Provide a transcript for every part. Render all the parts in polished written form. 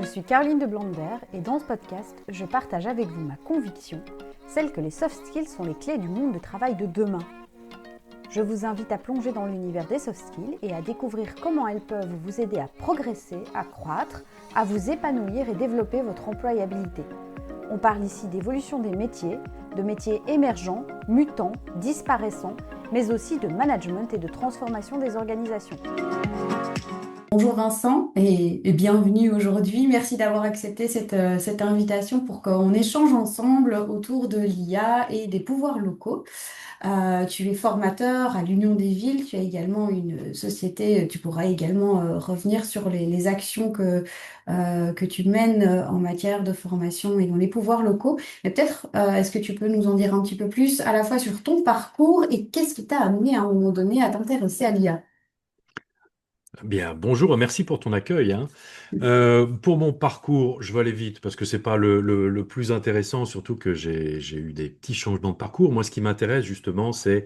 Je suis Caroline de Blander et dans ce podcast, je partage avec vous ma conviction, celle que les soft skills sont les clés du monde de travail de demain. Je vous invite à plonger dans l'univers des soft skills et à découvrir comment elles peuvent vous aider à progresser, à croître, à vous épanouir et développer votre employabilité. On parle ici d'évolution des métiers, de métiers émergents, mutants, disparaissants, mais aussi de management et de transformation des organisations. Bonjour Vincent et bienvenue aujourd'hui. Merci d'avoir accepté cette invitation pour qu'on échange ensemble autour de l'IA et des pouvoirs locaux. Tu es formateur à l'Union des villes, tu as également une société, tu pourras également revenir sur les actions que tu mènes en matière de formation et dans les pouvoirs locaux. Mais peut-être, est-ce que tu peux nous en dire un petit peu plus à la fois sur ton parcours et qu'est-ce qui t'a amené à un moment donné à t'intéresser à l'IA? Bien, bonjour, merci pour ton accueil, hein. Pour mon parcours, je vais aller vite parce que c'est pas le plus intéressant, surtout que j'ai eu des petits changements de parcours. Moi, ce qui m'intéresse justement, c'est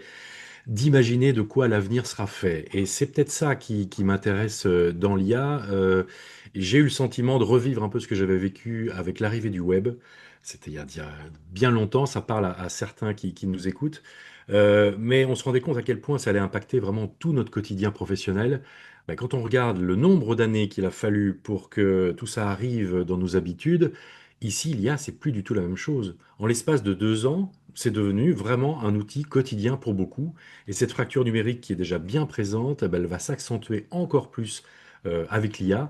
d'imaginer de quoi l'avenir sera fait. Et c'est peut-être ça qui m'intéresse dans l'IA. J'ai eu le sentiment de revivre un peu ce que j'avais vécu avec l'arrivée du web. C'était il y a bien longtemps, ça parle à certains qui nous écoutent. Mais on se rendait compte à quel point ça allait impacter vraiment tout notre quotidien professionnel. Ben, quand on regarde le nombre d'années qu'il a fallu pour que tout ça arrive dans nos habitudes, ici, l'IA, c'est plus du tout la même chose. En l'espace de 2 ans, c'est devenu vraiment un outil quotidien pour beaucoup. Et cette fracture numérique qui est déjà bien présente, eh ben, elle va s'accentuer encore plus avec l'IA.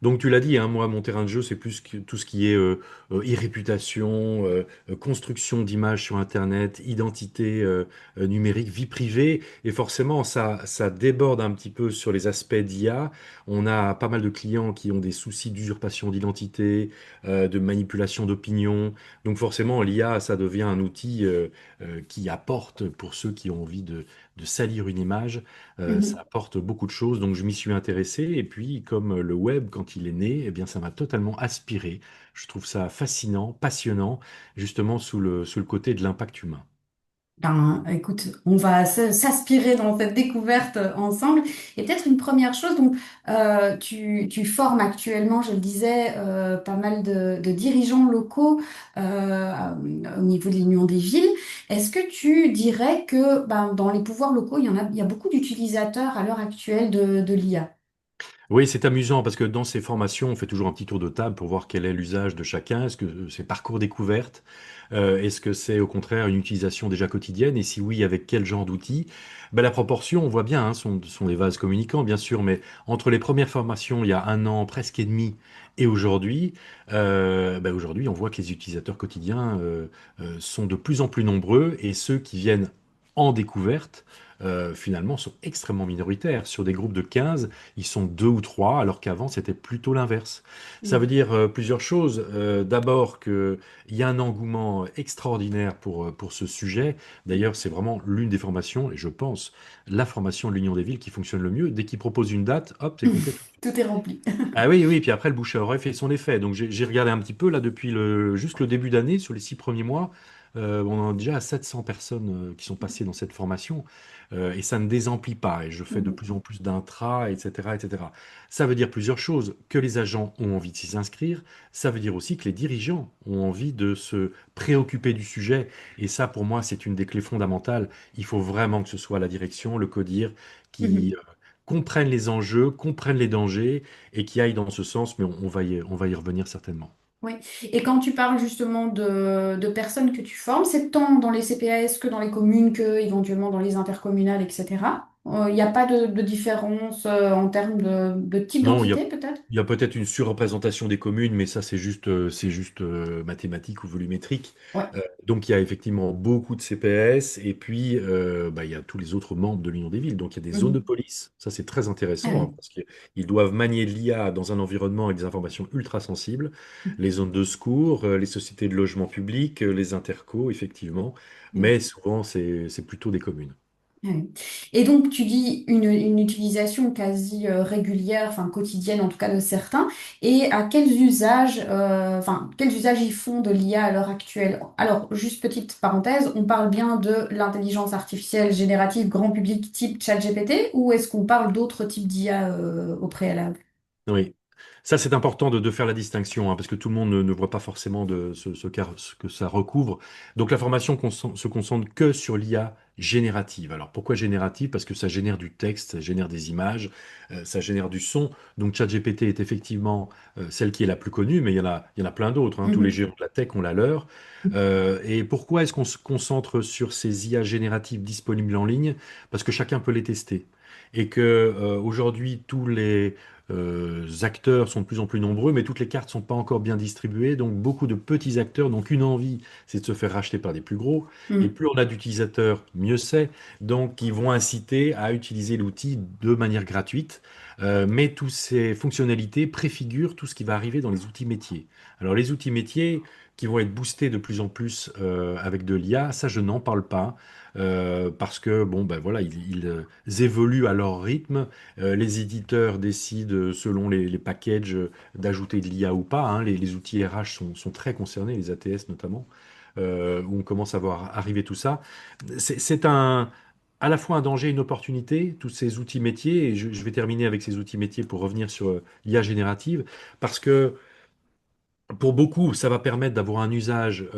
Donc tu l'as dit, hein, moi mon terrain de jeu c'est plus que tout ce qui est e-réputation, construction d'images sur Internet, identité numérique, vie privée, et forcément ça déborde un petit peu sur les aspects d'IA. On a pas mal de clients qui ont des soucis d'usurpation d'identité, de manipulation d'opinion. Donc forcément l'IA ça devient un outil qui apporte pour ceux qui ont envie de salir une image. Ça apporte beaucoup de choses, donc je m'y suis intéressé. Et puis, comme le web, quand il est né, eh bien, ça m'a totalement aspiré. Je trouve ça fascinant, passionnant, justement sous le côté de l'impact humain. Ben, écoute, on va s'aspirer dans cette découverte ensemble. Et peut-être une première chose, donc tu formes actuellement, je le disais, pas mal de dirigeants locaux au niveau de l'Union des villes. Est-ce que tu dirais que ben, dans les pouvoirs locaux, il y a beaucoup d'utilisateurs à l'heure actuelle de l'IA? Oui, c'est amusant parce que dans ces formations, on fait toujours un petit tour de table pour voir quel est l'usage de chacun. Est-ce que c'est parcours découverte? Est-ce que c'est au contraire une utilisation déjà quotidienne? Et si oui, avec quel genre d'outils? Ben, la proportion, on voit bien, hein, sont des vases communicants, bien sûr, mais entre les premières formations, il y a un an, presque et demi, et aujourd'hui, ben, aujourd'hui, on voit que les utilisateurs quotidiens sont de plus en plus nombreux et ceux qui viennent en découverte, finalement, sont extrêmement minoritaires. Sur des groupes de 15, ils sont deux ou trois, alors qu'avant, c'était plutôt l'inverse. Ça veut dire plusieurs choses. D'abord qu'il y a un engouement extraordinaire pour ce sujet. D'ailleurs, c'est vraiment l'une des formations, et je pense, la formation de l'Union des villes qui fonctionne le mieux. Dès qu'ils proposent une date, hop, c'est complet. Tout est rempli. Ah oui, oui, puis après, le bouche à oreille fait son effet. Donc, j'ai regardé un petit peu, là, depuis juste le début d'année, sur les 6 premiers mois, on en a déjà 700 personnes qui sont passées dans cette formation, et ça ne désemplit pas, et je fais de plus en plus d'intras, etc., etc. Ça veut dire plusieurs choses, que les agents ont envie de s'y inscrire, ça veut dire aussi que les dirigeants ont envie de se préoccuper du sujet, et ça, pour moi, c'est une des clés fondamentales. Il faut vraiment que ce soit la direction, le CODIR, qui comprennent les enjeux, comprennent les dangers, et qui aillent dans ce sens, mais on va y revenir certainement. Oui. Et quand tu parles justement de personnes que tu formes, c'est tant dans les CPAS que dans les communes, que éventuellement dans les intercommunales, etc. Il n'y a pas de différence en termes de type Non, il y a, d'entité, peut-être? il y a peut-être une surreprésentation des communes, mais ça, c'est juste mathématique ou volumétrique. Ouais. Donc, il y a effectivement beaucoup de CPS, et puis bah, il y a tous les autres membres de l'Union des villes. Donc, il y a des zones de Mhm. police. Ça, c'est très Ah intéressant, hein, oui. parce qu'ils doivent manier l'IA dans un environnement avec des informations ultra sensibles. Les zones de secours, les sociétés de logement public, les intercos, effectivement. Mais souvent, c'est plutôt des communes. Oui. Et donc, tu dis une utilisation quasi régulière, enfin quotidienne en tout cas de certains. Et à quels usages, quels usages ils font de l'IA à l'heure actuelle? Alors, juste petite parenthèse, on parle bien de l'intelligence artificielle générative grand public type ChatGPT ou est-ce qu'on parle d'autres types d'IA au préalable? Oui. Ça, c'est important de faire la distinction, hein, parce que tout le monde ne voit pas forcément ce que ça recouvre. Donc, la formation se concentre que sur l'IA générative. Alors, pourquoi générative? Parce que ça génère du texte, ça génère des images, ça génère du son. Donc, ChatGPT est effectivement celle qui est la plus connue, mais il y en a plein d'autres, hein. Tous les Mhm. géants de la tech ont la leur. Et pourquoi est-ce qu'on se concentre sur ces IA génératives disponibles en ligne? Parce que chacun peut les tester. Et que aujourd'hui, tous les acteurs sont de plus en plus nombreux, mais toutes les cartes sont pas encore bien distribuées. Donc beaucoup de petits acteurs n'ont qu'une envie, c'est de se faire racheter par des plus gros. Et Mhm. plus on a d'utilisateurs, mieux c'est. Donc ils vont inciter à utiliser l'outil de manière gratuite. Mais toutes ces fonctionnalités préfigurent tout ce qui va arriver dans les outils métiers. Alors les outils métiers qui vont être boostés de plus en plus avec de l'IA, ça je n'en parle pas. Parce que bon ben voilà ils évoluent à leur rythme. Les éditeurs décident, selon les packages, d'ajouter de l'IA ou pas, hein. Les outils RH sont très concernés, les ATS notamment, où on commence à voir arriver tout ça. C'est à la fois un danger et une opportunité, tous ces outils métiers, et je vais terminer avec ces outils métiers pour revenir sur l'IA générative, parce que pour beaucoup, ça va permettre d'avoir un usage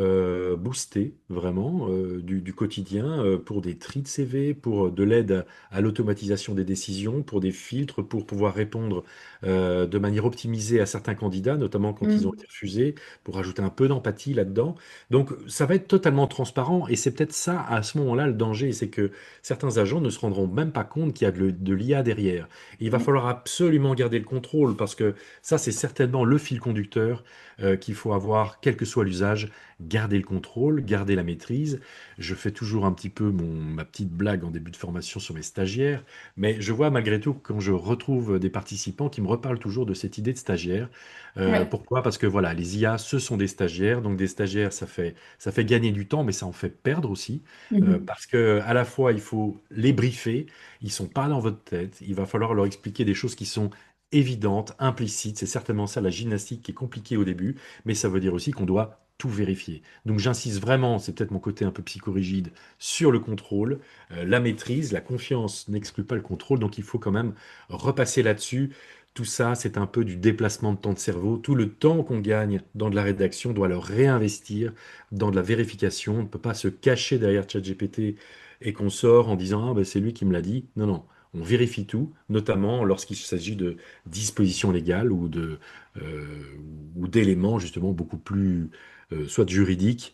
boosté, vraiment, du quotidien, pour des tris de CV, pour de l'aide à l'automatisation des décisions, pour des filtres, pour pouvoir répondre de manière optimisée à certains candidats, notamment quand ils ont Mhm. été refusés, pour ajouter un peu d'empathie là-dedans. Donc, ça va être totalement transparent, et c'est peut-être ça, à ce moment-là, le danger, c'est que certains agents ne se rendront même pas compte qu'il y a de l'IA derrière. Et il va Ouais. falloir absolument garder le contrôle, parce que ça, c'est certainement le fil conducteur qu'il faut avoir, quel que soit l'usage, garder le contrôle, garder la maîtrise. Je fais toujours un petit peu ma petite blague en début de formation sur mes stagiaires, mais je vois malgré tout quand je retrouve des participants qui me reparlent toujours de cette idée de stagiaire. Ouais. Pourquoi? Parce que voilà, les IA, ce sont des stagiaires, donc des stagiaires, ça fait gagner du temps, mais ça en fait perdre aussi, Mhm. parce que à la fois, il faut les briefer, ils sont pas dans votre tête, il va falloir leur expliquer des choses qui sont évidente, implicite. C'est certainement ça la gymnastique qui est compliquée au début, mais ça veut dire aussi qu'on doit tout vérifier. Donc j'insiste vraiment, c'est peut-être mon côté un peu psychorigide, sur le contrôle, la maîtrise, la confiance n'exclut pas le contrôle, donc il faut quand même repasser là-dessus. Tout ça, c'est un peu du déplacement de temps de cerveau. Tout le temps qu'on gagne dans de la rédaction, on doit le réinvestir dans de la vérification. On ne peut pas se cacher derrière ChatGPT et qu'on sort en disant, ah, ben, c'est lui qui me l'a dit. Non, non. On vérifie tout, notamment lorsqu'il s'agit de dispositions légales euh, ou d'éléments justement beaucoup plus soit juridiques,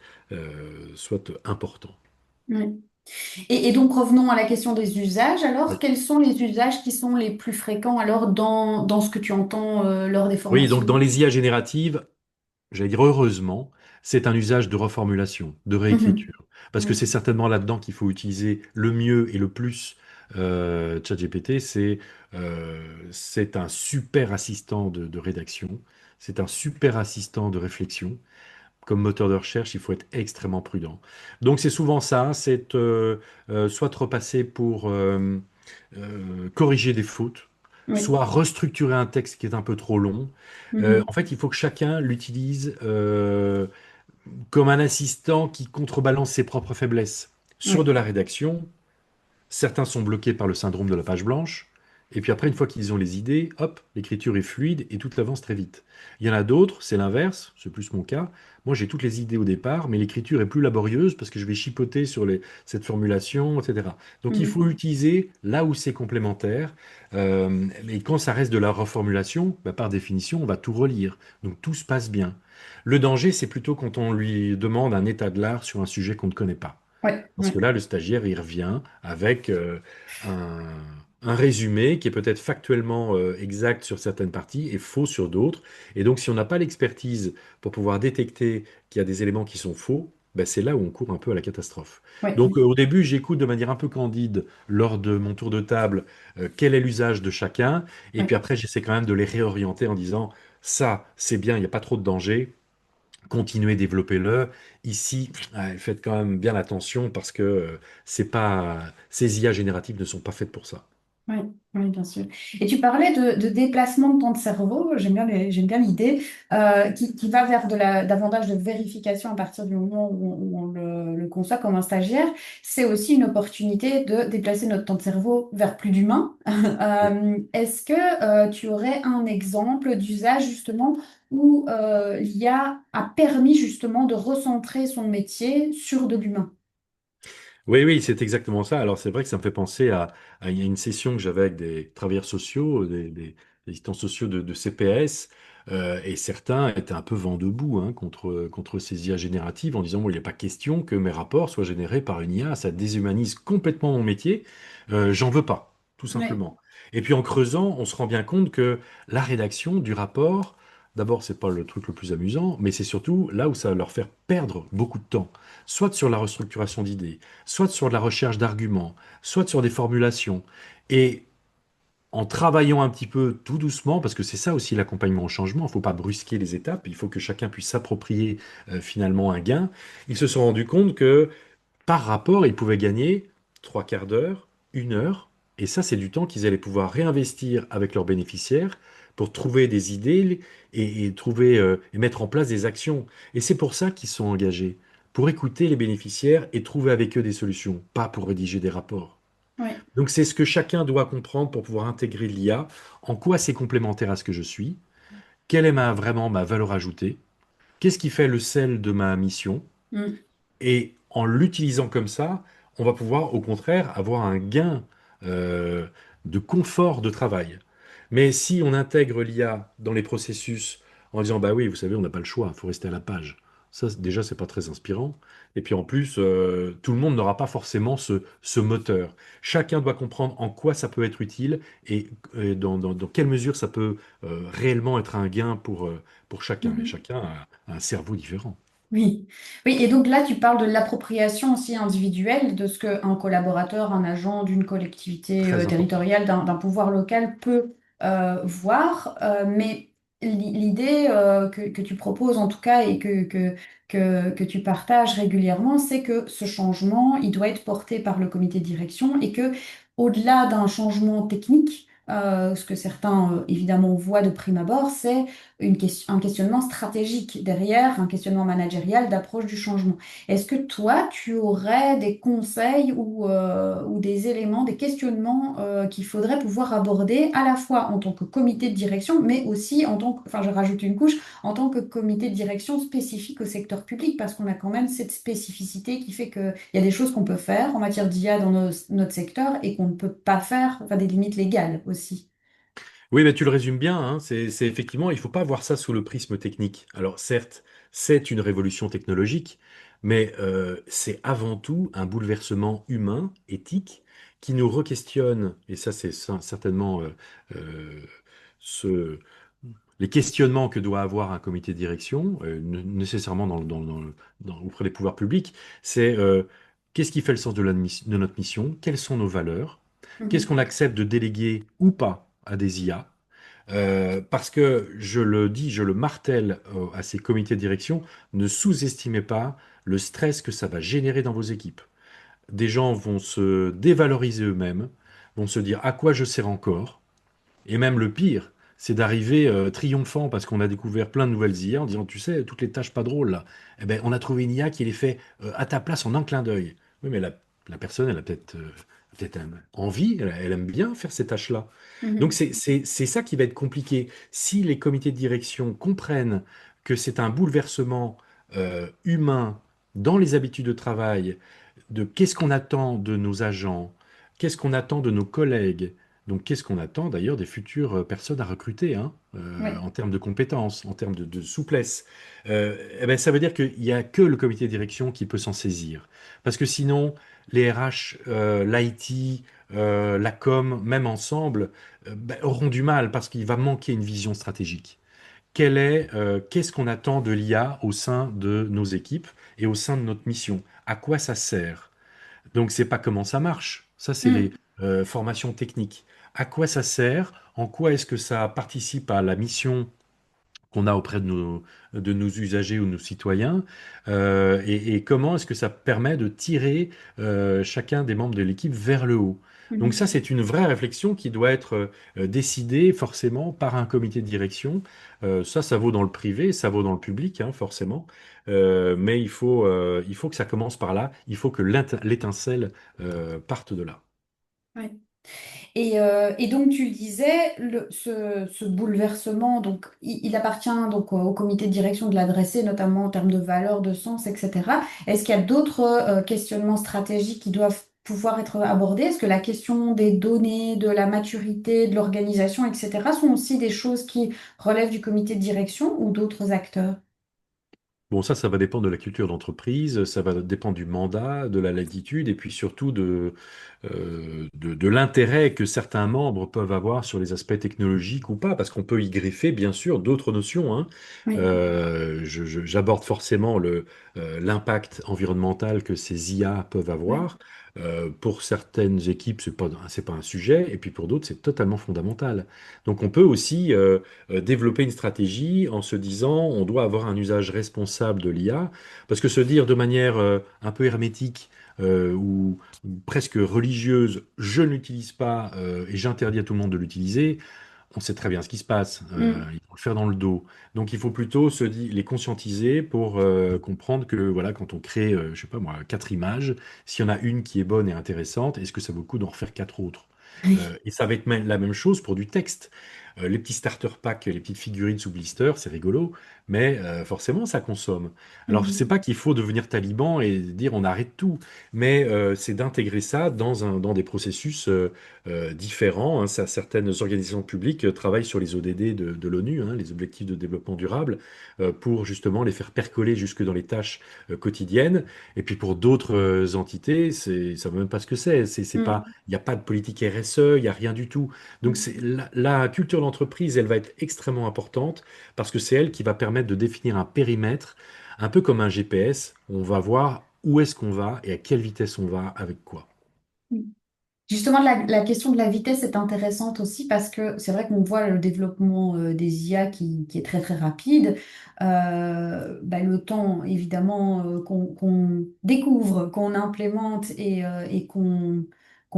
soit importants. Ouais. Et donc revenons à la question des usages. Alors, Oui. quels sont les usages qui sont les plus fréquents alors dans ce que tu entends lors des Oui, donc formations? dans les IA génératives, j'allais dire heureusement, c'est un usage de reformulation, de Mhm. réécriture. Parce que Ouais. c'est certainement là-dedans qu'il faut utiliser le mieux et le plus ChatGPT. C'est un super assistant de rédaction, c'est un super assistant de réflexion. Comme moteur de recherche, il faut être extrêmement prudent. Donc c'est souvent ça, c'est soit de repasser pour corriger des fautes, Oui. soit restructurer un texte qui est un peu trop long. Mhm. En fait, il faut que chacun l'utilise comme un assistant qui contrebalance ses propres faiblesses. Sur de Oui. la rédaction, certains sont bloqués par le syndrome de la page blanche. Et puis après, une fois qu'ils ont les idées, hop, l'écriture est fluide et tout avance très vite. Il y en a d'autres, c'est l'inverse, c'est plus mon cas. Moi, j'ai toutes les idées au départ, mais l'écriture est plus laborieuse parce que je vais chipoter sur cette formulation, etc. Donc, il Mhm. faut utiliser là où c'est complémentaire. Et quand ça reste de la reformulation, bah, par définition, on va tout relire. Donc, tout se passe bien. Le danger, c'est plutôt quand on lui demande un état de l'art sur un sujet qu'on ne connaît pas. Ouais. Parce Ouais. que là, le stagiaire, il revient avec un, un résumé qui est peut-être factuellement exact sur certaines parties et faux sur d'autres. Et donc, si on n'a pas l'expertise pour pouvoir détecter qu'il y a des éléments qui sont faux, ben, c'est là où on court un peu à la catastrophe. Ouais. Donc, au début, j'écoute de manière un peu candide lors de mon tour de table quel est l'usage de chacun. Et puis Ouais. après, j'essaie quand même de les réorienter en disant, ça, c'est bien, il n'y a pas trop de danger, continuez, développez-le. Ici, faites quand même bien attention parce que c'est pas, ces IA génératives ne sont pas faites pour ça. Oui, oui, bien sûr. Et tu parlais de déplacement de temps de cerveau, j'aime bien l'idée, qui va vers davantage de vérification à partir du moment où on le conçoit comme un stagiaire. C'est aussi une opportunité de déplacer notre temps de cerveau vers plus d'humain. Oui. Est-ce que tu aurais un exemple d'usage justement où l'IA a permis justement de recentrer son métier sur de l'humain? Oui, oui, c'est exactement ça. Alors, c'est vrai que ça me fait penser à une session que j'avais avec des travailleurs sociaux, des assistants sociaux de CPS, et certains étaient un peu vent debout hein, contre ces IA génératives en disant, bon, il n'est pas question que mes rapports soient générés par une IA, ça déshumanise complètement mon métier, j'en veux pas, tout Oui, simplement. Et puis, en creusant, on se rend bien compte que la rédaction du rapport, d'abord, c'est pas le truc le plus amusant, mais c'est surtout là où ça va leur faire perdre beaucoup de temps, soit sur la restructuration d'idées, soit sur de la recherche d'arguments, soit sur des formulations. Et en travaillant un petit peu tout doucement, parce que c'est ça aussi l'accompagnement au changement, il ne faut pas brusquer les étapes, il faut que chacun puisse s'approprier finalement un gain, ils se sont rendus compte que par rapport, ils pouvaient gagner trois quarts d'heure, une heure, et ça c'est du temps qu'ils allaient pouvoir réinvestir avec leurs bénéficiaires pour trouver des idées et trouver et mettre en place des actions. Et c'est pour ça qu'ils sont engagés, pour écouter les bénéficiaires et trouver avec eux des solutions, pas pour rédiger des rapports. oui. Donc c'est ce que chacun doit comprendre pour pouvoir intégrer l'IA, en quoi c'est complémentaire à ce que je suis, quelle est vraiment ma valeur ajoutée, qu'est-ce qui fait le sel de ma mission, Mm. et en l'utilisant comme ça, on va pouvoir au contraire avoir un gain euh, de confort de travail. Mais si on intègre l'IA dans les processus en disant, bah oui, vous savez, on n'a pas le choix, il faut rester à la page. Ça, déjà, c'est pas très inspirant. Et puis en plus, tout le monde n'aura pas forcément ce moteur. Chacun doit comprendre en quoi ça peut être utile et dans quelle mesure ça peut réellement être un gain pour chacun. Et Mhm. chacun a un cerveau différent. Oui, oui, et donc là, tu parles de l'appropriation aussi individuelle de ce qu'un collaborateur, un agent d'une collectivité Très important. territoriale, d'un pouvoir local peut voir. Mais l'idée que tu proposes en tout cas et que tu partages régulièrement, c'est que ce changement, il doit être porté par le comité de direction et que au-delà d'un changement technique, ce que certains évidemment voient de prime abord, c'est un questionnement stratégique derrière, un questionnement managérial d'approche du changement. Est-ce que toi, tu aurais des conseils ou des éléments, des questionnements qu'il faudrait pouvoir aborder à la fois en tant que comité de direction, mais aussi en tant que, enfin je rajoute une couche, en tant que comité de direction spécifique au secteur public, parce qu'on a quand même cette spécificité qui fait qu'il y a des choses qu'on peut faire en matière d'IA dans notre secteur et qu'on ne peut pas faire, enfin des limites légales aussi. Oui, mais tu le résumes bien, hein, c'est effectivement, il ne faut pas voir ça sous le prisme technique. Alors certes, c'est une révolution technologique, mais c'est avant tout un bouleversement humain, éthique, qui nous re-questionne, et ça c'est certainement euh, ce, les questionnements que doit avoir un comité de direction, nécessairement auprès des pouvoirs publics, c'est qu'est-ce qui fait le sens de notre mission, quelles sont nos valeurs, qu'est-ce Mhm. qu'on accepte de déléguer ou pas à des IA. Parce que je le dis, je le martèle à ces comités de direction, ne sous-estimez pas le stress que ça va générer dans vos équipes. Des gens vont se dévaloriser eux-mêmes, vont se dire à quoi je sers encore, et même le pire, c'est d'arriver triomphant parce qu'on a découvert plein de nouvelles IA en disant, tu sais, toutes les tâches pas drôles là, eh ben, on a trouvé une IA qui les fait à ta place en un clin d'œil. Oui, mais la personne, elle a peut-être envie, elle aime bien faire ces tâches-là. Donc Mhm. c'est ça qui va être compliqué. Si les comités de direction comprennent que c'est un bouleversement humain dans les habitudes de travail, de qu'est-ce qu'on attend de nos agents, qu'est-ce qu'on attend de nos collègues, donc qu'est-ce qu'on attend d'ailleurs des futures personnes à recruter hein, Oui. en termes de compétences, en termes de souplesse. Eh ben, ça veut dire qu'il n'y a que le comité de direction qui peut s'en saisir. Parce que sinon, les RH, l'IT, la com, même ensemble, ben, auront du mal parce qu'il va manquer une vision stratégique. Qu'est-ce qu'on attend de l'IA au sein de nos équipes et au sein de notre mission? À quoi ça sert? Donc, c'est pas comment ça marche. Ça, c'est les Mm. formations techniques. À quoi ça sert? En quoi est-ce que ça participe à la mission qu'on a auprès de nos usagers ou de nos citoyens, et comment est-ce que ça permet de tirer chacun des membres de l'équipe vers le haut. Donc Mhm. ça, c'est une vraie réflexion qui doit être décidée forcément par un comité de direction. Ça vaut dans le privé, ça vaut dans le public, hein, forcément. Mais il faut que ça commence par là. Il faut que l'étincelle parte de là. Ouais. Et donc tu le disais, ce bouleversement, donc il appartient donc au comité de direction de l'adresser, notamment en termes de valeur, de sens, etc. Est-ce qu'il y a d'autres questionnements stratégiques qui doivent pouvoir être abordés? Est-ce que la question des données, de la maturité, de l'organisation, etc. sont aussi des choses qui relèvent du comité de direction ou d'autres acteurs? Bon, ça va dépendre de la culture d'entreprise, ça va dépendre du mandat, de la latitude, et puis surtout de l'intérêt que certains membres peuvent avoir sur les aspects technologiques ou pas, parce qu'on peut y greffer, bien sûr, d'autres notions, hein. Oui. J'aborde forcément l'impact environnemental que ces IA peuvent Oui. avoir. Pour certaines équipes, c'est pas un sujet, et puis pour d'autres, c'est totalement fondamental. Donc on peut aussi développer une stratégie en se disant on doit avoir un usage responsable de l'IA, parce que se dire de manière un peu hermétique ou presque religieuse, je ne l'utilise pas et j'interdis à tout le monde de l'utiliser, on sait très bien ce qui se passe. Mm. Ils vont le faire dans le dos. Donc il faut plutôt les conscientiser pour comprendre que voilà, quand on crée, je sais pas moi, 4 images, s'il y en a une qui est bonne et intéressante, est-ce que ça vaut le coup d'en refaire 4 autres? Oui. Et ça va être la même chose pour du texte. Les petits starter packs, les petites figurines sous blister, c'est rigolo, mais forcément, ça consomme. Alors, c'est Mhm. pas qu'il faut devenir taliban et dire on arrête tout, mais c'est d'intégrer ça dans des processus différents, hein. Certaines organisations publiques travaillent sur les ODD de l'ONU, hein, les objectifs de développement durable, pour justement les faire percoler jusque dans les tâches quotidiennes. Et puis pour d'autres entités, ça ne veut même pas ce que c'est. C'est pas, Mm. il n'y a pas de politique RSE, il n'y a rien du tout. Donc Mm. la culture d'entreprise, elle va être extrêmement importante parce que c'est elle qui va permettre de définir un périmètre, un peu comme un GPS. On va voir où est-ce qu'on va et à quelle vitesse on va avec quoi. Mm. Justement, la question de la vitesse est intéressante aussi parce que c'est vrai qu'on voit le développement des IA qui est très très rapide. Le temps, évidemment, qu'on découvre, qu'on implémente et qu'on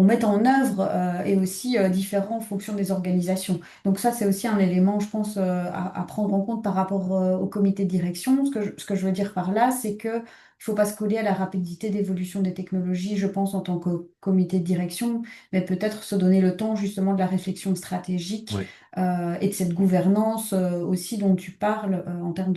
mette en œuvre est aussi différent en fonction des organisations. Donc ça, c'est aussi un élément, je pense, à prendre en compte par rapport au comité de direction. Ce que je veux dire par là, c'est que il faut pas se coller à la rapidité d'évolution des technologies, je pense, en tant que comité de direction, mais peut-être se donner le temps justement de la réflexion stratégique Ouais. et de cette gouvernance aussi dont tu parles en termes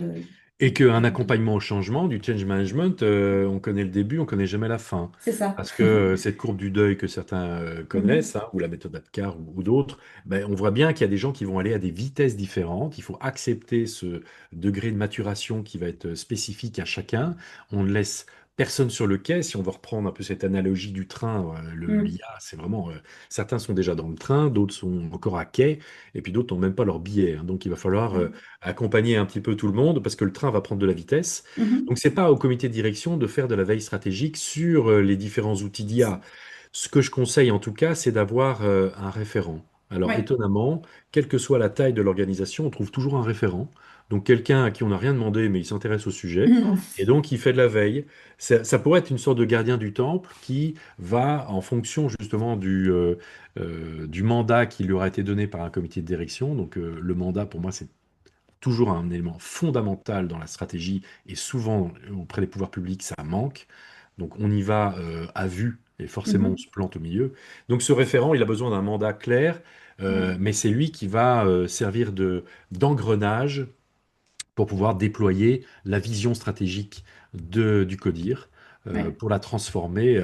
Et qu'un de- accompagnement au changement, du change management, on connaît le début, on connaît jamais la fin. C'est ça. Parce que cette courbe du deuil que certains Mhm. connaissent, hein, ou la méthode Apgar ou d'autres, ben, on voit bien qu'il y a des gens qui vont aller à des vitesses différentes. Il faut accepter ce degré de maturation qui va être spécifique à chacun. On ne laisse personne sur le quai. Si on veut reprendre un peu cette analogie du train, Mhm. l'IA, c'est vraiment, certains sont déjà dans le train, d'autres sont encore à quai, et puis d'autres n'ont même pas leur billet, hein. Donc il va falloir Ouais. accompagner un petit peu tout le monde parce que le train va prendre de la vitesse. Mhm. Donc, c'est pas au comité de direction de faire de la veille stratégique sur les différents outils d'IA. Ce que je conseille en tout cas, c'est d'avoir un référent. Alors, Ouais. étonnamment, quelle que soit la taille de l'organisation, on trouve toujours un référent. Donc, quelqu'un à qui on n'a rien demandé, mais il s'intéresse au sujet. Mhm. Et donc, il fait de la veille. Ça pourrait être une sorte de gardien du temple qui va, en fonction justement du mandat qui lui aura été donné par un comité de direction. Donc, le mandat, pour moi, c'est toujours un élément fondamental dans la stratégie et souvent auprès des pouvoirs publics, ça manque. Donc on y va à vue et forcément on Mhm. se plante au milieu. Donc ce référent, il a besoin d'un mandat clair, Ouais. mais c'est lui qui va servir d'engrenage pour pouvoir déployer la vision stratégique du CODIR, Ouais. pour la transformer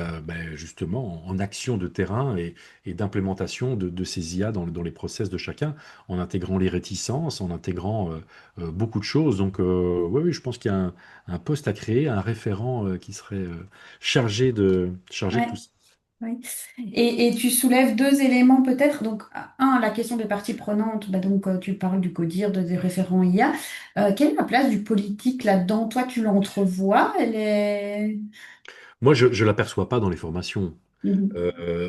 justement en action de terrain et d'implémentation de ces IA dans les process de chacun, en intégrant les réticences, en intégrant beaucoup de choses. Donc oui, oui, je pense qu'il y a un poste à créer, un référent qui serait chargé de tout Ouais. ça. Ouais. Et tu soulèves deux éléments peut-être. Donc, un, la question des parties prenantes. Donc, tu parles du CODIR, des référents IA. Quelle est la place du politique là-dedans? Toi, tu l'entrevois? Elle est... Moi, je ne l'aperçois pas dans les formations. Mhm.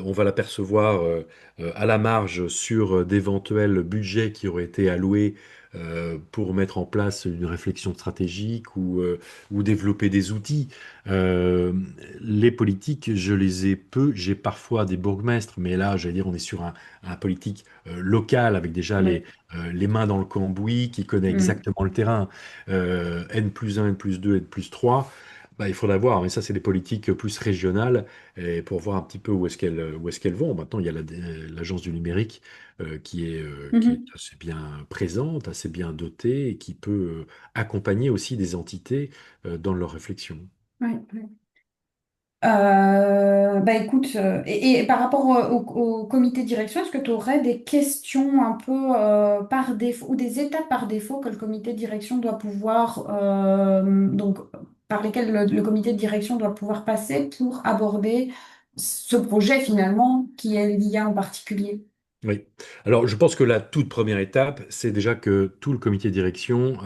On va l'apercevoir à la marge sur d'éventuels budgets qui auraient été alloués pour mettre en place une réflexion stratégique ou développer des outils. Euh, les politiques, je les ai peu. J'ai parfois des bourgmestres, mais là, j'allais dire, on est sur un politique local avec déjà Oui. les mains dans le cambouis, qui connaît Mhm. exactement le terrain. N+1, N+2, N+3. Bah, il faudra voir, mais ça, c'est des politiques plus régionales et pour voir un petit peu où est-ce qu'elles vont. Maintenant, il y a l'agence du numérique qui est Mhm. assez bien présente, assez bien dotée et qui peut accompagner aussi des entités dans leur réflexion. Ouais, ouais. Bah écoute, et par rapport au comité de direction, est-ce que tu aurais des questions un peu par défaut ou des étapes par défaut que le comité de direction doit pouvoir, donc par lesquelles le comité de direction doit pouvoir passer pour aborder ce projet finalement qui est l'IA en particulier? Oui. Alors, je pense que la toute première étape, c'est déjà que tout le comité de direction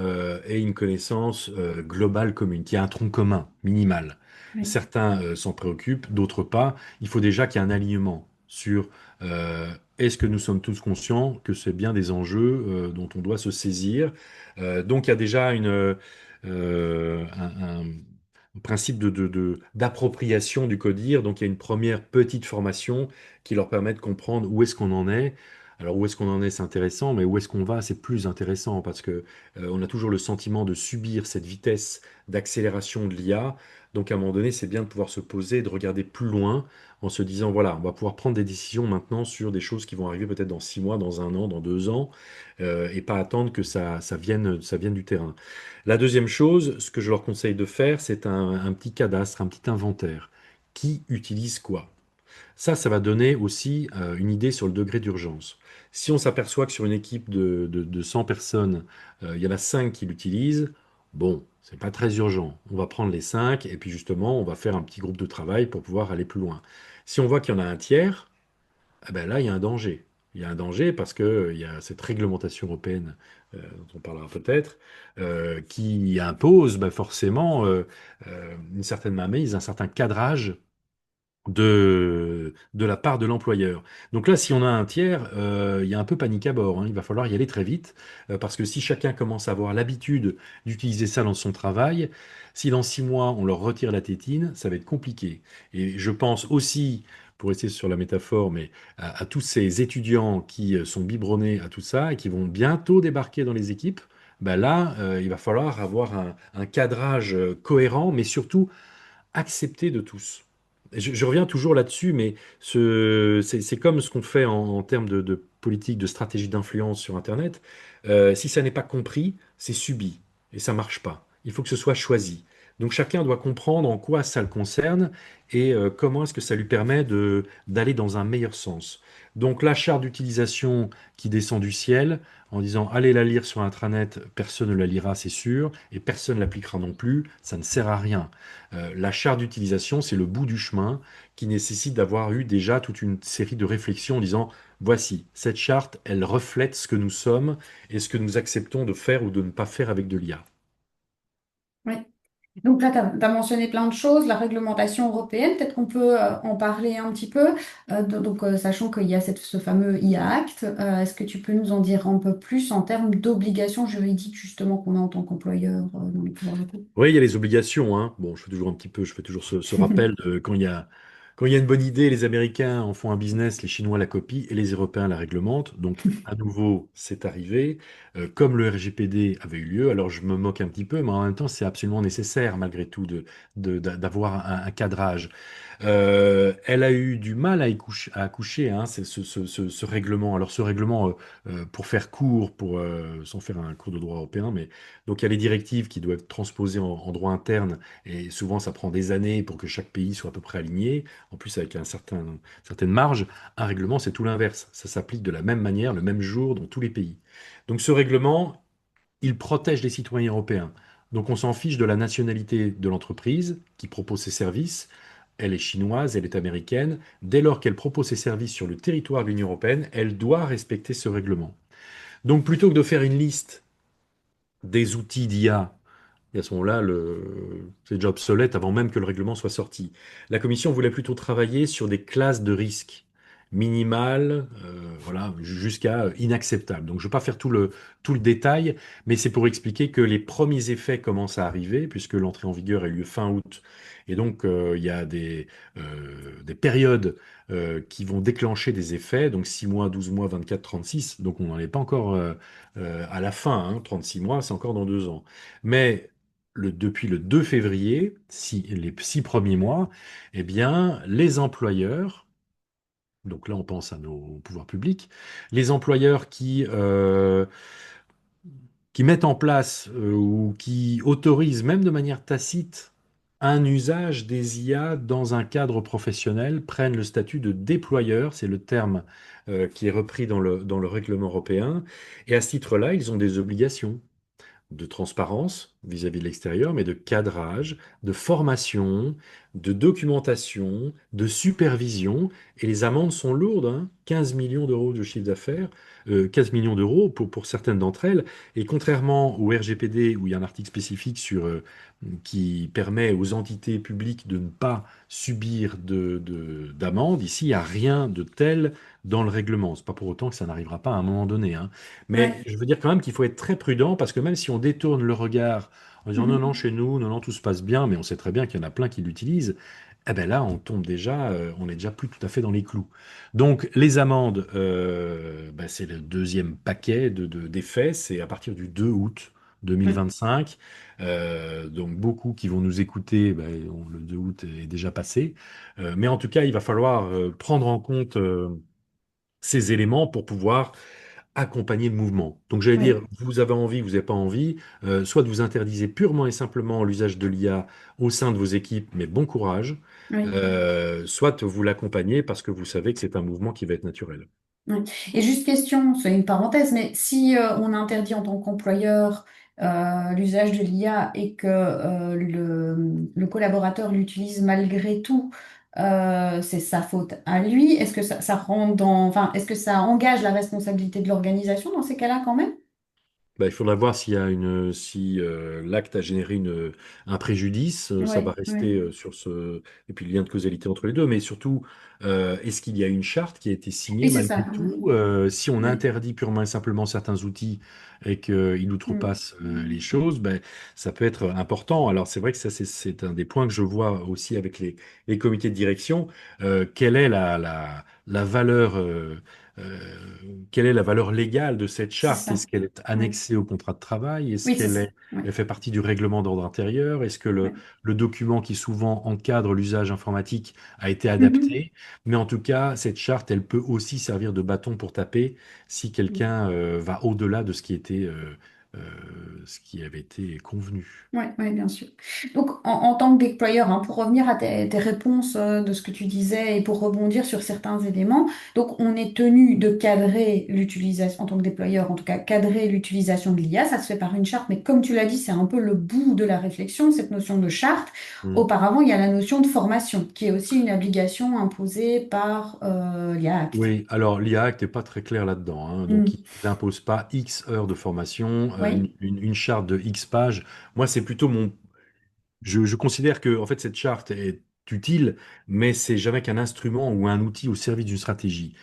ait une connaissance globale commune, qu'il y ait un tronc commun minimal. Oui. Certains s'en préoccupent, d'autres pas. Il faut déjà qu'il y ait un alignement sur est-ce que nous sommes tous conscients que c'est bien des enjeux dont on doit se saisir. Donc, il y a déjà un principe d'appropriation du CODIR. Donc, il y a une première petite formation qui leur permet de comprendre où est-ce qu'on en est. Alors, où est-ce qu'on en est, c'est intéressant, mais où est-ce qu'on va, c'est plus intéressant parce que on a toujours le sentiment de subir cette vitesse d'accélération de l'IA. Donc, à un moment donné, c'est bien de pouvoir se poser et de regarder plus loin en se disant, voilà, on va pouvoir prendre des décisions maintenant sur des choses qui vont arriver peut-être dans 6 mois, dans un an, dans 2 ans, et pas attendre que ça vienne du terrain. La deuxième chose, ce que je leur conseille de faire, c'est un petit cadastre, un petit inventaire. Qui utilise quoi? Ça va donner aussi une idée sur le degré d'urgence. Si on s'aperçoit que sur une équipe de 100 personnes, il y en a 5 qui l'utilisent, bon, c'est pas très urgent. On va prendre les 5 et puis justement, on va faire un petit groupe de travail pour pouvoir aller plus loin. Si on voit qu'il y en a un tiers, eh ben là, il y a un danger. Il y a un danger parce que il y a cette réglementation européenne dont on parlera peut-être, qui impose forcément une certaine mainmise, un certain cadrage de la part de l'employeur. Donc là, si on a un tiers, il y a un peu panique à bord, hein. Il va falloir y aller très vite, parce que si chacun commence à avoir l'habitude d'utiliser ça dans son travail, si dans 6 mois on leur retire la tétine, ça va être compliqué. Et je pense aussi, pour rester sur la métaphore, mais à tous ces étudiants qui sont biberonnés à tout ça et qui vont bientôt débarquer dans les équipes, ben là, il va falloir avoir un cadrage cohérent, mais surtout accepté de tous. Je reviens toujours là-dessus, mais c'est comme ce qu'on fait en termes de politique, de stratégie d'influence sur Internet. Si ça n'est pas compris, c'est subi et ça marche pas. Il faut que ce soit choisi. Donc chacun doit comprendre en quoi ça le concerne et comment est-ce que ça lui permet d'aller dans un meilleur sens. Donc la charte d'utilisation qui descend du ciel en disant allez la lire sur intranet, personne ne la lira, c'est sûr, et personne ne l'appliquera non plus, ça ne sert à rien. La charte d'utilisation, c'est le bout du chemin qui nécessite d'avoir eu déjà toute une série de réflexions en disant, voici, cette charte, elle reflète ce que nous sommes et ce que nous acceptons de faire ou de ne pas faire avec de l'IA. Oui. Donc là, tu as mentionné plein de choses, la réglementation européenne, peut-être qu'on peut en parler un petit peu. Sachant qu'il y a ce fameux IA Act, est-ce que tu peux nous en dire un peu plus en termes d'obligations juridiques justement qu'on a en tant qu'employeur dans les pouvoirs locaux? Oui, il y a les obligations, hein. Bon, je fais toujours ce rappel de quand il y a une bonne idée, les Américains en font un business, les Chinois la copient et les Européens la réglementent. Donc, à nouveau, c'est arrivé. Comme le RGPD avait eu lieu, alors je me moque un petit peu, mais en même temps, c'est absolument nécessaire, malgré tout, d'avoir un cadrage. Elle a eu du mal à accoucher, hein, ce règlement. Alors, ce règlement, pour faire court, sans faire un cours de droit européen, mais donc il y a les directives qui doivent être transposées en droit interne et souvent ça prend des années pour que chaque pays soit à peu près aligné. En plus avec certaine marge, un règlement c'est tout l'inverse. Ça s'applique de la même manière, le même jour dans tous les pays. Donc ce règlement, il protège les citoyens européens. Donc on s'en fiche de la nationalité de l'entreprise qui propose ses services. Elle est chinoise, elle est américaine. Dès lors qu'elle propose ses services sur le territoire de l'Union européenne, elle doit respecter ce règlement. Donc plutôt que de faire une liste des outils d'IA Et à ce moment-là, c'est déjà obsolète avant même que le règlement soit sorti. La Commission voulait plutôt travailler sur des classes de risque minimales, voilà, jusqu'à inacceptables. Donc, je ne vais pas faire tout le détail, mais c'est pour expliquer que les premiers effets commencent à arriver, puisque l'entrée en vigueur a eu lieu fin août. Et donc, il y a des périodes qui vont déclencher des effets, donc 6 mois, 12 mois, 24, 36. Donc, on n'en est pas encore à la fin, hein. 36 mois, c'est encore dans 2 ans. Mais depuis le 2 février, les 6 premiers mois, eh bien, les employeurs, donc là on pense à nos pouvoirs publics, les employeurs qui mettent en place ou qui autorisent, même de manière tacite, un usage des IA dans un cadre professionnel, prennent le statut de déployeur, c'est le terme qui est repris dans le règlement européen, et à ce titre-là, ils ont des obligations de transparence vis-à-vis de l'extérieur, mais de cadrage, de formation, de documentation, de supervision. Et les amendes sont lourdes, hein. 15 millions d'euros de chiffre d'affaires, 15 millions d'euros pour certaines d'entre elles. Et contrairement au RGPD, où il y a un article spécifique qui permet aux entités publiques de ne pas subir d'amende, ici, il n'y a rien de tel dans le règlement. C'est pas pour autant que ça n'arrivera pas à un moment donné, hein. Mais Ouais. je veux dire quand même qu'il faut être très prudent parce que même si on détourne le regard en disant non, non, Mhm. chez nous, non, non, tout se passe bien, mais on sait très bien qu'il y en a plein qui l'utilisent, eh ben là, on est déjà plus tout à fait dans les clous. Donc, les amendes, ben, c'est le deuxième paquet d'effets, c'est à partir du 2 août Ouais. 2025. Donc, beaucoup qui vont nous écouter, ben, le 2 août est déjà passé. Mais en tout cas, il va falloir prendre en compte ces éléments pour pouvoir accompagner le mouvement. Donc j'allais dire, Ouais. vous avez envie, vous n'avez pas envie, soit de vous interdisez purement et simplement l'usage de l'IA au sein de vos équipes, mais bon courage, Ouais. soit vous l'accompagnez parce que vous savez que c'est un mouvement qui va être naturel. Ouais. Et juste question, c'est une parenthèse, mais si on interdit en tant qu'employeur l'usage de l'IA et que le collaborateur l'utilise malgré tout, c'est sa faute à lui. Est-ce que ça rentre dans, enfin, est-ce que ça engage la responsabilité de l'organisation dans ces cas-là quand même? Bah, il faudra voir si l'acte a généré un préjudice. Ça va Oui, rester oui. sur ce. Et puis le lien de causalité entre les deux. Mais surtout, est-ce qu'il y a une charte qui a été signée Oui, c'est malgré ça. tout? Si on Oui. interdit purement et simplement certains outils et qu'ils Mm. outrepassent les choses, ben, ça peut être important. Alors c'est vrai que ça, c'est un des points que je vois aussi avec les comités de direction. Quelle est la valeur euh, quelle est la valeur légale de cette C'est charte? ça. Est-ce qu'elle est Oui, annexée au contrat de travail? Est-ce oui, c'est ça. elle Oui. fait partie du règlement d'ordre intérieur? Est-ce que Oui. le document qui souvent encadre l'usage informatique a été Mhm. adapté? Mais en tout cas, cette charte, elle peut aussi servir de bâton pour taper si quelqu'un va au-delà de euh, ce qui avait été convenu. Oui, oui, bien sûr. Donc, en tant que déployeur, hein, pour revenir à tes réponses de ce que tu disais et pour rebondir sur certains éléments, donc on est tenu de cadrer l'utilisation, en tant que déployeur, en tout cas, cadrer l'utilisation de l'IA, ça se fait par une charte, mais comme tu l'as dit, c'est un peu le bout de la réflexion, cette notion de charte. Hmm. Auparavant, il y a la notion de formation, qui est aussi une obligation imposée par l'IA Act. Oui, alors l'IA Act n'est pas très clair là-dedans, hein. Donc, il Hmm. n'impose pas X heures de formation, Oui, une charte de X pages. Moi, c'est plutôt je considère que en fait, cette charte est utile, mais c'est jamais qu'un instrument ou un outil au service d'une stratégie.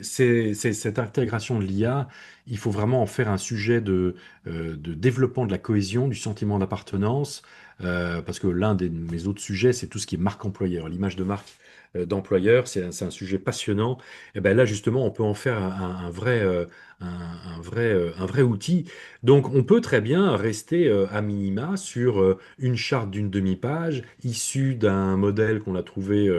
Cette intégration de l'IA, il faut vraiment en faire un sujet de développement de la cohésion, du sentiment d'appartenance, parce que l'un de mes autres sujets, c'est tout ce qui est marque employeur, l'image de marque d'employeur, c'est un sujet passionnant. Et ben là, justement, on peut en faire un vrai outil. Donc, on peut très bien rester à minima sur une charte d'une demi-page, issue d'un modèle qu'on a trouvé,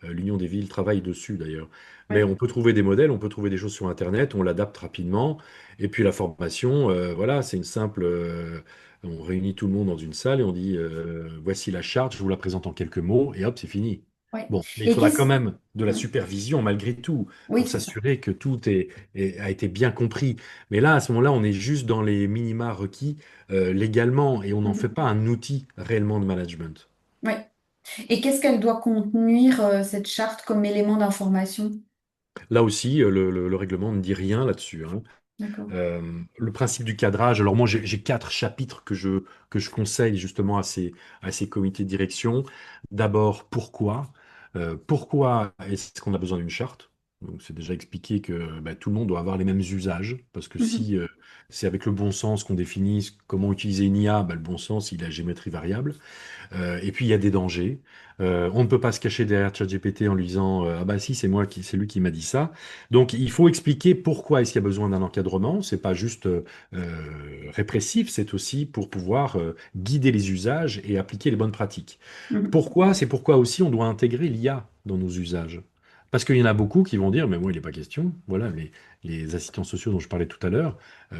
l'Union des villes travaille dessus d'ailleurs. Mais oui. on peut trouver des modèles, on peut trouver des choses sur Internet, on l'adapte rapidement. Et puis la formation, voilà, c'est une simple. On réunit tout le monde dans une salle et on dit voici la charte, je vous la présente en quelques mots, et hop, c'est fini. Oui. Bon, mais il Et faudra quand qu'est-ce... même de la Oui, supervision malgré tout, oui, pour c'est ça. s'assurer que tout a été bien compris. Mais là, à ce moment-là, on est juste dans les minima requis légalement et on n'en fait Mhm. pas un outil réellement de management. Oui. Et qu'est-ce qu'elle doit contenir, cette charte, comme élément d'information? Là aussi, le règlement ne dit rien là-dessus, hein. D'accord. Euh, le principe du cadrage, alors moi j'ai 4 chapitres que je conseille justement à ces comités de direction. D'abord, pourquoi? Pourquoi est-ce qu'on a besoin d'une charte? Donc c'est déjà expliqué que bah, tout le monde doit avoir les mêmes usages, parce que Mhm. si c'est avec le bon sens qu'on définit comment utiliser une IA, bah, le bon sens il a géométrie variable. Et puis il y a des dangers. On ne peut pas se cacher derrière ChatGPT en lui disant ah bah si c'est lui qui m'a dit ça. Donc il faut expliquer pourquoi est-ce qu'il y a besoin d'un encadrement. C'est pas juste répressif, c'est aussi pour pouvoir guider les usages et appliquer les bonnes pratiques. Mhm. Pourquoi? C'est pourquoi aussi on doit intégrer l'IA dans nos usages. Parce qu'il y en a beaucoup qui vont dire, mais moi, il n'est pas question. Voilà, les assistants sociaux dont je parlais tout à l'heure,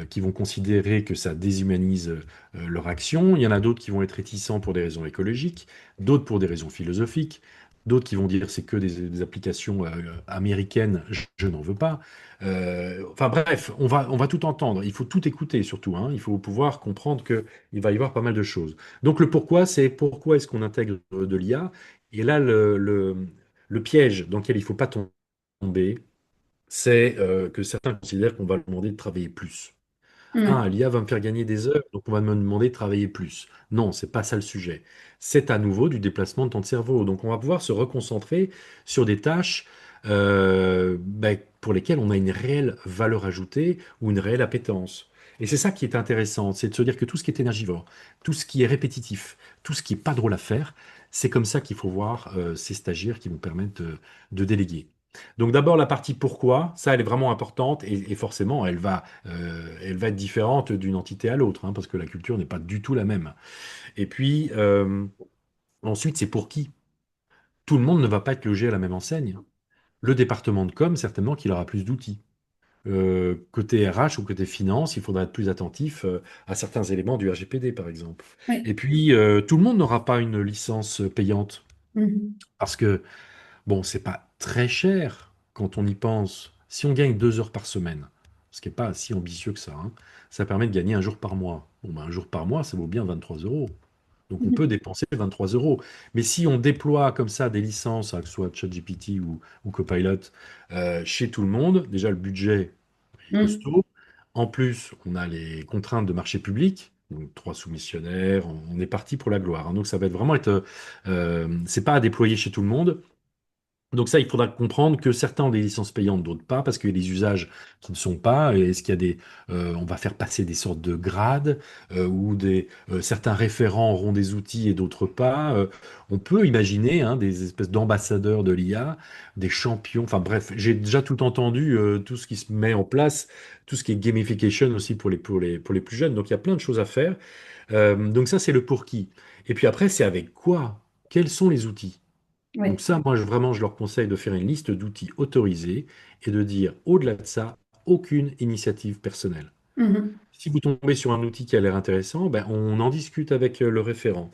qui vont considérer que ça déshumanise leur action. Il y en a d'autres qui vont être réticents pour des raisons écologiques, d'autres pour des raisons philosophiques, d'autres qui vont dire c'est que des applications américaines, je n'en veux pas. Enfin bref, on va tout entendre. Il faut tout écouter surtout, hein. Il faut pouvoir comprendre qu'il va y avoir pas mal de choses. Donc le pourquoi, c'est pourquoi est-ce qu'on intègre de l'IA? Et là, le piège dans lequel il ne faut pas tomber, c'est que certains considèrent qu'on va leur demander de travailler plus. Ah, Mhm. l'IA va me faire gagner des heures, donc on va me demander de travailler plus. Non, c'est pas ça le sujet. C'est à nouveau du déplacement de temps de cerveau. Donc on va pouvoir se reconcentrer sur des tâches ben, pour lesquelles on a une réelle valeur ajoutée ou une réelle appétence. Et c'est ça qui est intéressant, c'est de se dire que tout ce qui est énergivore, tout ce qui est répétitif, tout ce qui est pas drôle à faire, c'est comme ça qu'il faut voir ces stagiaires qui vont permettre de déléguer. Donc d'abord la partie pourquoi, ça elle est vraiment importante et forcément elle va être différente d'une entité à l'autre, hein, parce que la culture n'est pas du tout la même. Et puis ensuite c'est pour qui? Tout le monde ne va pas être logé à la même enseigne. Le département de com, certainement qu'il aura plus d'outils. Côté RH ou côté finance, il faudra être plus attentif à certains éléments du RGPD par exemple. Oui. Et puis tout le monde n'aura pas une licence payante Mhm. parce que bon, c'est pas très cher quand on y pense. Si on gagne 2 heures par semaine, ce qui n'est pas si ambitieux que ça, hein, ça permet de gagner un jour par mois. Bon, ben, un jour par mois, ça vaut bien 23 euros. Donc on Mhm. peut dépenser 23 euros. Mais si on déploie comme ça des licences, hein, que ce soit ChatGPT ou Copilot, chez tout le monde, déjà le budget est Mhm. costaud. En plus, on a les contraintes de marché public. Donc, 3 soumissionnaires, on est parti pour la gloire, hein. Donc, ça va être vraiment être. C'est pas à déployer chez tout le monde. Donc ça, il faudra comprendre que certains ont des licences payantes, d'autres pas, parce qu'il y a des usages qui ne sont pas. Et est-ce qu'il y a on va faire passer des sortes de grades ou certains référents auront des outils et d'autres pas. On peut imaginer hein, des espèces d'ambassadeurs de l'IA, des champions. Enfin bref, j'ai déjà tout entendu, tout ce qui se met en place, tout ce qui est gamification aussi pour les plus jeunes. Donc il y a plein de choses à faire. Donc ça, c'est le pour qui. Et puis après, c'est avec quoi? Quels sont les outils? Donc Oui. ça, moi, vraiment, je leur conseille de faire une liste d'outils autorisés et de dire, au-delà de ça, aucune initiative personnelle. Mhm. Si vous tombez sur un outil qui a l'air intéressant, ben, on en discute avec le référent,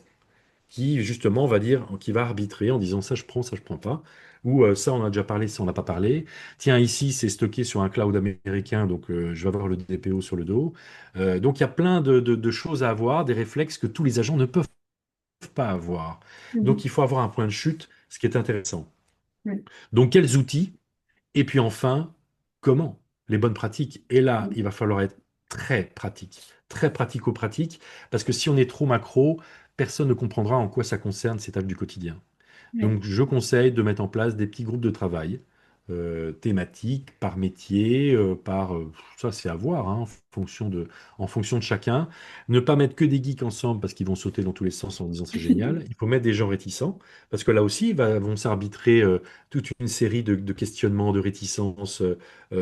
qui justement va dire, qui va arbitrer en disant ça je prends pas, ou ça on a déjà parlé, ça on n'a pas parlé. Tiens, ici c'est stocké sur un cloud américain, donc je vais avoir le DPO sur le dos. Donc il y a plein de choses à avoir, des réflexes que tous les agents ne peuvent pas avoir. Donc Mhm. il faut avoir un point de chute, ce qui est intéressant. Oui. Donc, quels outils? Et puis enfin, comment? Les bonnes pratiques. Et là, Mhm. il va falloir être très pratico-pratique, parce que si on est trop macro, personne ne comprendra en quoi ça concerne ces tâches du quotidien. Oui. Donc, je conseille de mettre en place des petits groupes de travail thématiques, par métier, ça c'est à voir, hein, en fonction de chacun. Ne pas mettre que des geeks ensemble parce qu'ils vont sauter dans tous les sens en disant c'est génial. Il faut mettre des gens réticents parce que là aussi, vont s'arbitrer toute une série de questionnements, de réticences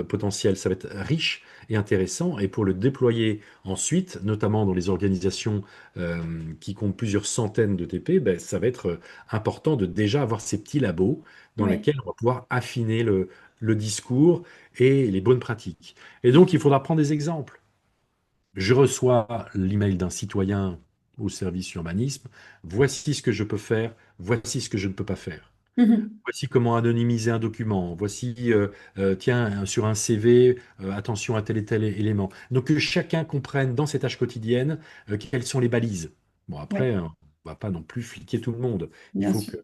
potentielles. Ça va être riche et intéressant. Et pour le déployer ensuite, notamment dans les organisations qui comptent plusieurs centaines de TP, ben, ça va être important de déjà avoir ces petits labos dans Oui. lesquels on va pouvoir affiner le discours et les bonnes pratiques. Et donc, il faudra prendre des exemples. Je reçois l'email d'un citoyen au service urbanisme. Voici ce que je peux faire, voici ce que je ne peux pas faire. Mhm. Voici comment anonymiser un document. Voici, tiens, sur un CV, attention à tel et tel élément. Donc que chacun comprenne dans ses tâches quotidiennes quelles sont les balises. Bon, après, Oui. hein, on va pas non plus fliquer tout le monde. Il Bien faut sûr. que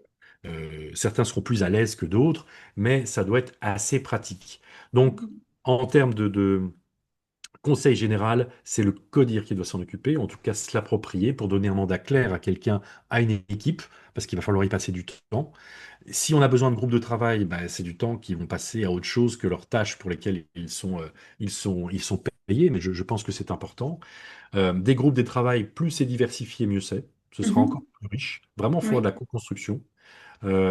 certains seront plus à l'aise que d'autres, mais ça doit être assez pratique. Donc, en termes conseil général, c'est le codir qui doit s'en occuper, en tout cas se l'approprier pour donner un mandat clair à quelqu'un, à une équipe, parce qu'il va falloir y passer du temps. Si on a besoin de groupes de travail, bah, c'est du temps qu'ils vont passer à autre chose que leurs tâches pour lesquelles ils sont payés, mais je pense que c'est important. Des groupes de travail, plus c'est diversifié, mieux c'est. Ce sera encore Mhm. plus riche. Vraiment, il faut avoir de Oui. la co-construction.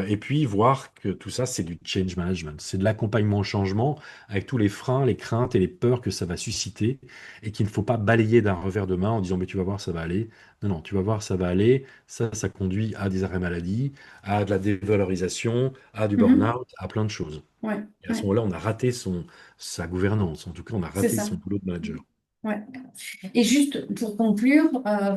Et puis voir que tout ça, c'est du change management, c'est de l'accompagnement au changement avec tous les freins, les craintes et les peurs que ça va susciter et qu'il ne faut pas balayer d'un revers de main en disant mais tu vas voir, ça va aller. Non, non, tu vas voir, ça va aller. Ça conduit à des arrêts maladie, à de la dévalorisation, à du Mhm. burn-out, à plein de choses. Ouais. Et à ce Ouais. moment-là, on a raté sa gouvernance. En tout cas, on a C'est raté ça. son boulot de manager. Ouais. Et juste pour conclure,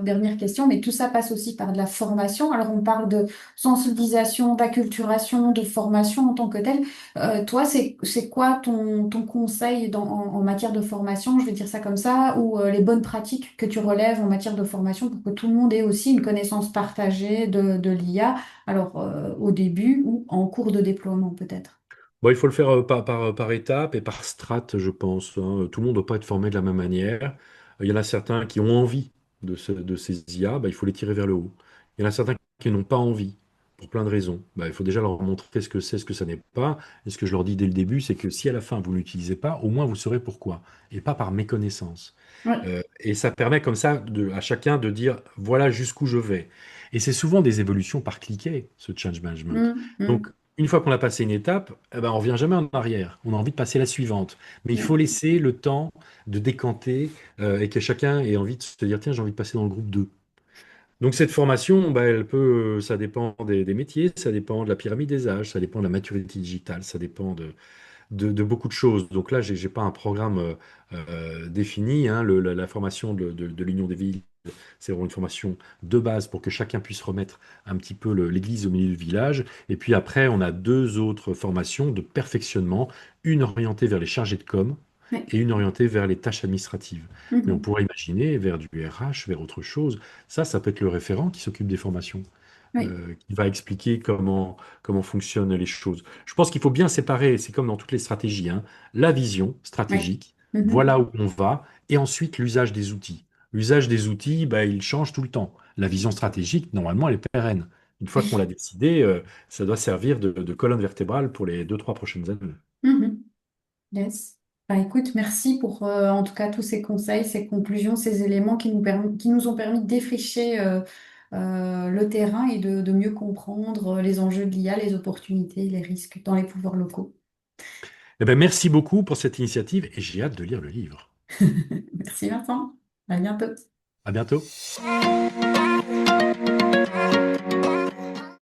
dernière question, mais tout ça passe aussi par de la formation. Alors on parle de sensibilisation, d'acculturation, de formation en tant que telle. Toi, c'est quoi ton conseil en matière de formation, je vais dire ça comme ça, ou les bonnes pratiques que tu relèves en matière de formation pour que tout le monde ait aussi une connaissance partagée de l'IA, alors au début ou en cours de déploiement peut-être. Bon, il faut le faire par étapes et par strates, je pense, hein. Tout le monde ne doit pas être formé de la même manière. Il y en a certains qui ont envie de ces IA, bah, il faut les tirer vers le haut. Il y en a certains qui n'ont pas envie, pour plein de raisons. Bah, il faut déjà leur montrer ce que c'est, ce que ça n'est pas. Et ce que je leur dis dès le début, c'est que si à la fin vous ne l'utilisez pas, au moins vous saurez pourquoi, et pas par méconnaissance. Ouais. Et ça permet comme ça à chacun de dire, voilà jusqu'où je vais. Et c'est souvent des évolutions par cliquet, ce change management. Mm, mm. Donc, une fois qu'on a passé une étape, eh ben, on revient jamais en arrière. On a envie de passer la suivante. Mais il Ouais. faut laisser le temps de décanter et que chacun ait envie de se dire, tiens, j'ai envie de passer dans le groupe 2. Donc cette formation, bah, ça dépend des métiers, ça dépend de la pyramide des âges, ça dépend de la maturité digitale, ça dépend de beaucoup de choses. Donc là, j'ai pas un programme défini, hein. La formation de l'Union des villes, c'est vraiment une formation de base pour que chacun puisse remettre un petit peu l'église au milieu du village. Et puis après, on a deux autres formations de perfectionnement, une orientée vers les chargés de com Ouais. et une orientée vers les tâches administratives. Mais on Mhm. pourrait imaginer vers du RH, vers autre chose. Ça peut être le référent qui s'occupe des formations, Oui. qui va expliquer comment fonctionnent les choses. Je pense qu'il faut bien séparer, c'est comme dans toutes les stratégies, hein, la vision Ouais. stratégique, Mhm. voilà où on va, et ensuite l'usage des outils. L'usage des outils, bah, il change tout le temps. La vision stratégique, normalement, elle est pérenne. Une fois qu'on l'a décidé, ça doit servir de colonne vertébrale pour les 2, 3 prochaines années. Mhm. Yes. Bah, écoute, merci pour en tout cas tous ces conseils, ces conclusions, ces éléments qui nous ont permis de défricher le terrain et de mieux comprendre les enjeux de l'IA, les opportunités, les risques dans les pouvoirs locaux. Eh ben, merci beaucoup pour cette initiative et j'ai hâte de lire le livre. Merci Vincent. À bientôt. À bientôt.